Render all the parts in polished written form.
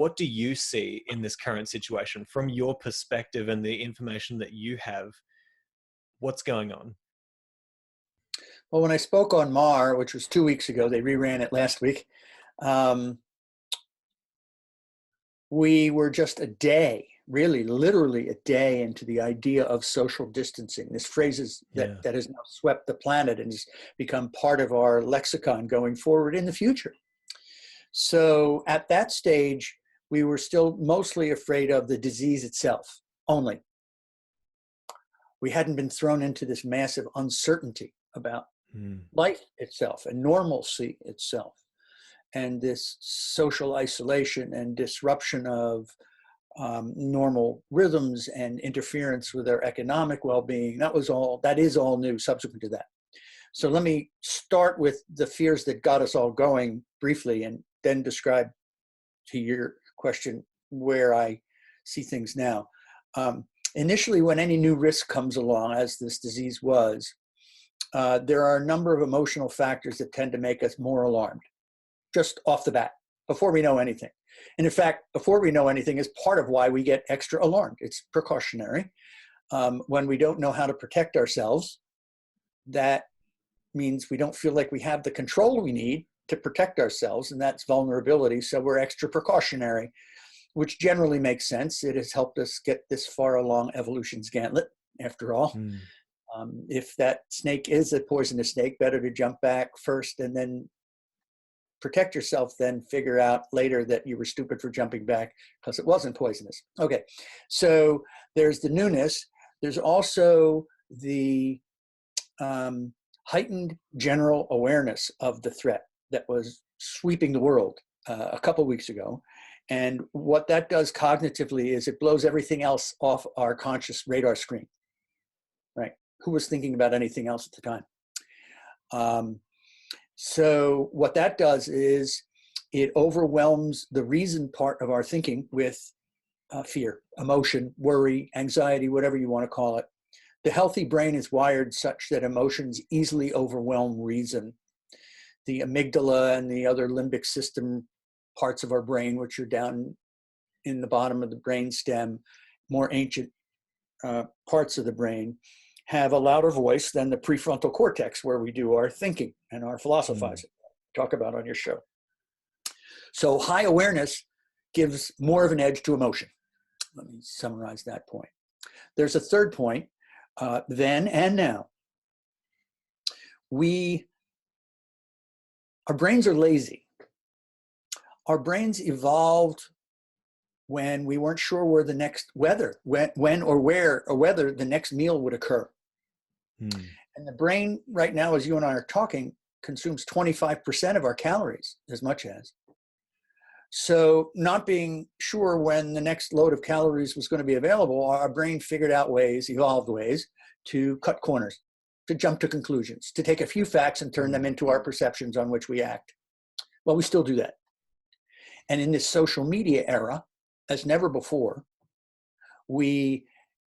What do you see in this current situation from your perspective and the information that you have? What's going on? Well, when I spoke on MAR, which was 2 weeks ago, they reran it last week. We were just a day, really, literally a day into the idea of social distancing. This phrase that has now swept the planet and has become part of our lexicon going forward in the future. So at that stage, we were still mostly afraid of the disease itself only. We hadn't been thrown into this massive uncertainty about life itself and normalcy itself, and this social isolation and disruption of normal rhythms and interference with our economic well-being. That is all new subsequent to that. So let me start with the fears that got us all going briefly, and then describe to your question where I see things now. Initially, when any new risk comes along, as this disease was, there are a number of emotional factors that tend to make us more alarmed, just off the bat, before we know anything. And in fact, before we know anything is part of why we get extra alarmed. It's precautionary. When we don't know how to protect ourselves, that means we don't feel like we have the control we need to protect ourselves, and that's vulnerability. So we're extra precautionary, which generally makes sense. It has helped us get this far along evolution's gauntlet, after all. If that snake is a poisonous snake, better to jump back first and then protect yourself, then figure out later that you were stupid for jumping back because it wasn't poisonous. Okay, so there's the newness. There's also the heightened general awareness of the threat that was sweeping the world a couple weeks ago. And what that does cognitively is it blows everything else off our conscious radar screen, right? Who was thinking about anything else at the time? So what that does is it overwhelms the reason part of our thinking with fear, emotion, worry, anxiety, whatever you want to call it. The healthy brain is wired such that emotions easily overwhelm reason. The amygdala and the other limbic system parts of our brain, which are down in the bottom of the brain stem, more ancient parts of the brain, have a louder voice than the prefrontal cortex, where we do our thinking and our philosophizing. Talk about on your show. So high awareness gives more of an edge to emotion. Let me summarize that point. There's a third point, then and now. Our brains are lazy. Our brains evolved when we weren't sure where the next whether the next meal would occur. And the brain right now, as you and I are talking, consumes 25% of our calories, as much as. So not being sure when the next load of calories was going to be available, our brain figured out evolved ways to cut corners, to jump to conclusions, to take a few facts and turn them into our perceptions on which we act. Well, we still do that. And in this social media era, as never before, we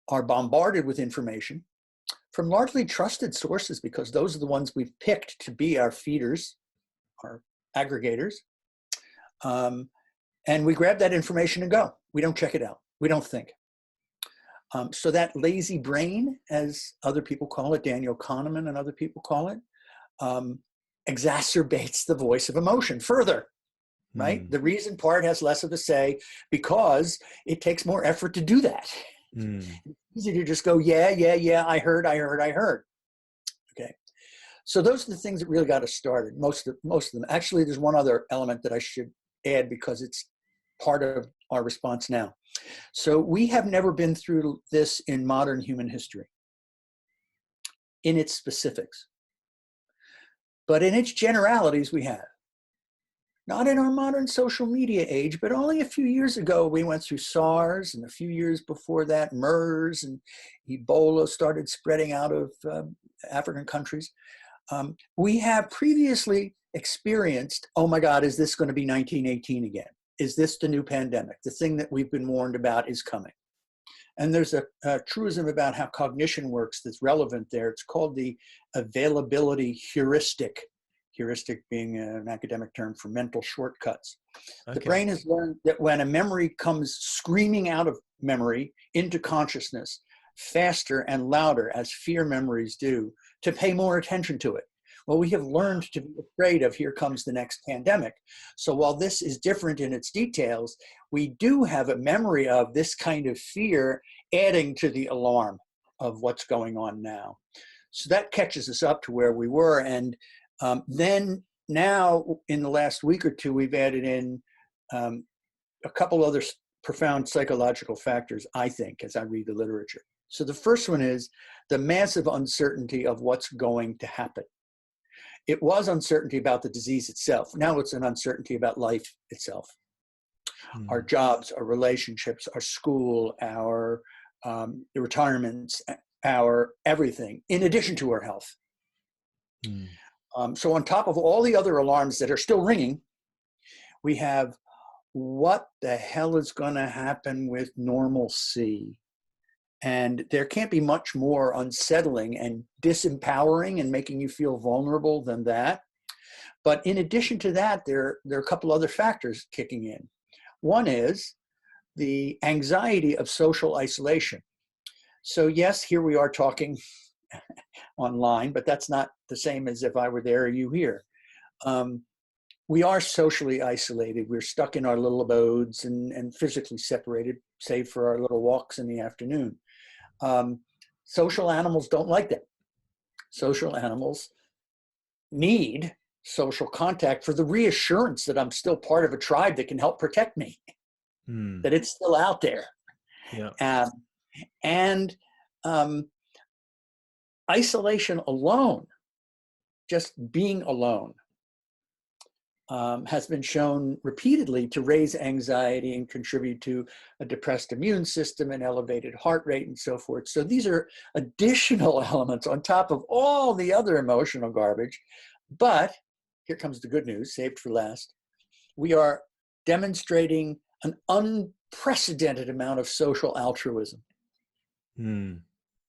are bombarded with information from largely trusted sources, because those are the ones we've picked to be our feeders, our aggregators. And we grab that information and go. We don't check it out. We don't think. So that lazy brain, as other people call it, Daniel Kahneman and other people call it, exacerbates the voice of emotion further, right? The reason part has less of a say because it takes more effort to do that. It's easy to just go, yeah, I heard. Okay. So those are the things that really got us started, most of them. Actually, there's one other element that I should add because it's part of our response now. So we have never been through this in modern human history, in its specifics. But in its generalities, we have. Not in our modern social media age, but only a few years ago, we went through SARS, and a few years before that, MERS, and Ebola started spreading out of African countries. We have previously experienced, oh my God, is this going to be 1918 again? Is this the new pandemic? The thing that we've been warned about is coming. And there's a truism about how cognition works that's relevant there. It's called the availability heuristic. Heuristic being an academic term for mental shortcuts. The Okay. brain has learned that when a memory comes screaming out of memory into consciousness, faster and louder as fear memories do, to pay more attention to it. Well, we have learned to be afraid of here comes the next pandemic. So while this is different in its details, we do have a memory of this kind of fear adding to the alarm of what's going on now. So that catches us up to where we were. And then now in the last week or two, we've added in a couple other profound psychological factors, I think, as I read the literature. So the first one is the massive uncertainty of what's going to happen. It was uncertainty about the disease itself. Now it's an uncertainty about life itself. Our jobs, our relationships, our school, our retirements, our everything, in addition to our health. So on top of all the other alarms that are still ringing, we have what the hell is going to happen with normalcy? And there can't be much more unsettling and disempowering and making you feel vulnerable than that. But in addition to that, there are a couple other factors kicking in. One is the anxiety of social isolation. So yes, here we are talking online, but that's not the same as if I were there or you here. We are socially isolated. We're stuck in our little abodes and physically separated, save for our little walks in the afternoon. Social animals don't like that. Social animals need social contact for the reassurance that I'm still part of a tribe that can help protect me, that it's still out there. Yeah. And isolation alone, just being alone, has been shown repeatedly to raise anxiety and contribute to a depressed immune system and elevated heart rate and so forth. So these are additional elements on top of all the other emotional garbage. But here comes the good news, saved for last. We are demonstrating an unprecedented amount of social altruism.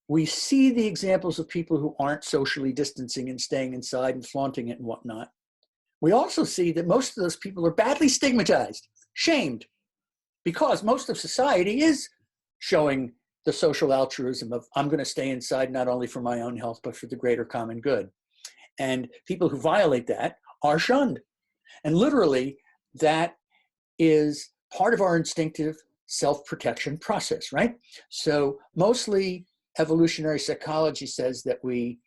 We see the examples of people who aren't socially distancing and staying inside and flaunting it and whatnot. We also see that most of those people are badly stigmatized, shamed, because most of society is showing the social altruism of I'm going to stay inside not only for my own health, but for the greater common good. And people who violate that are shunned. And literally, that is part of our instinctive self-protection process, right? So mostly evolutionary psychology says that we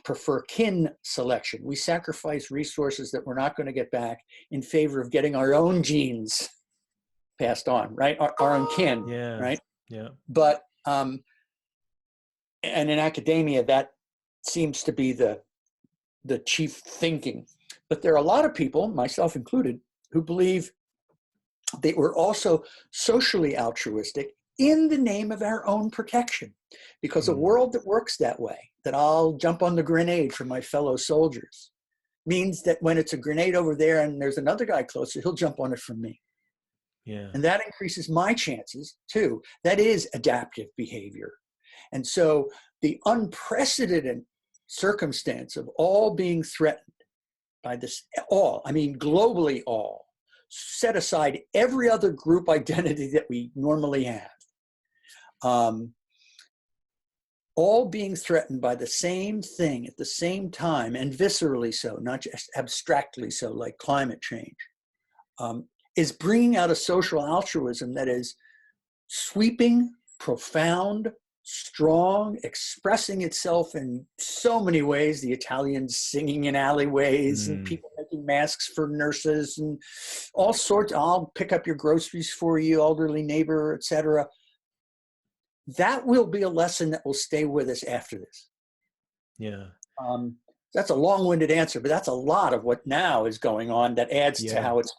prefer kin selection. We sacrifice resources that we're not going to get back in favor of getting our own genes passed on, right? Our own kin, right? Yeah. But, and in academia, that seems to be the chief thinking. But there are a lot of people, myself included, who believe that we're also socially altruistic in the name of our own protection. Because a world that works that way, that I'll jump on the grenade for my fellow soldiers, means that when it's a grenade over there and there's another guy closer, he'll jump on it from me. Yeah. And that increases my chances too. That is adaptive behavior. And so the unprecedented circumstance of all being threatened by this, all, I mean globally all, set aside every other group identity that we normally have. All being threatened by the same thing at the same time, and viscerally so, not just abstractly so, like climate change, is bringing out a social altruism that is sweeping, profound, strong, expressing itself in so many ways. The Italians singing in alleyways and people making masks for nurses and all sorts. I'll pick up your groceries for you, elderly neighbor, etc. That will be a lesson that will stay with us after this. Yeah. That's a long-winded answer, but that's a lot of what now is going on that adds to how it's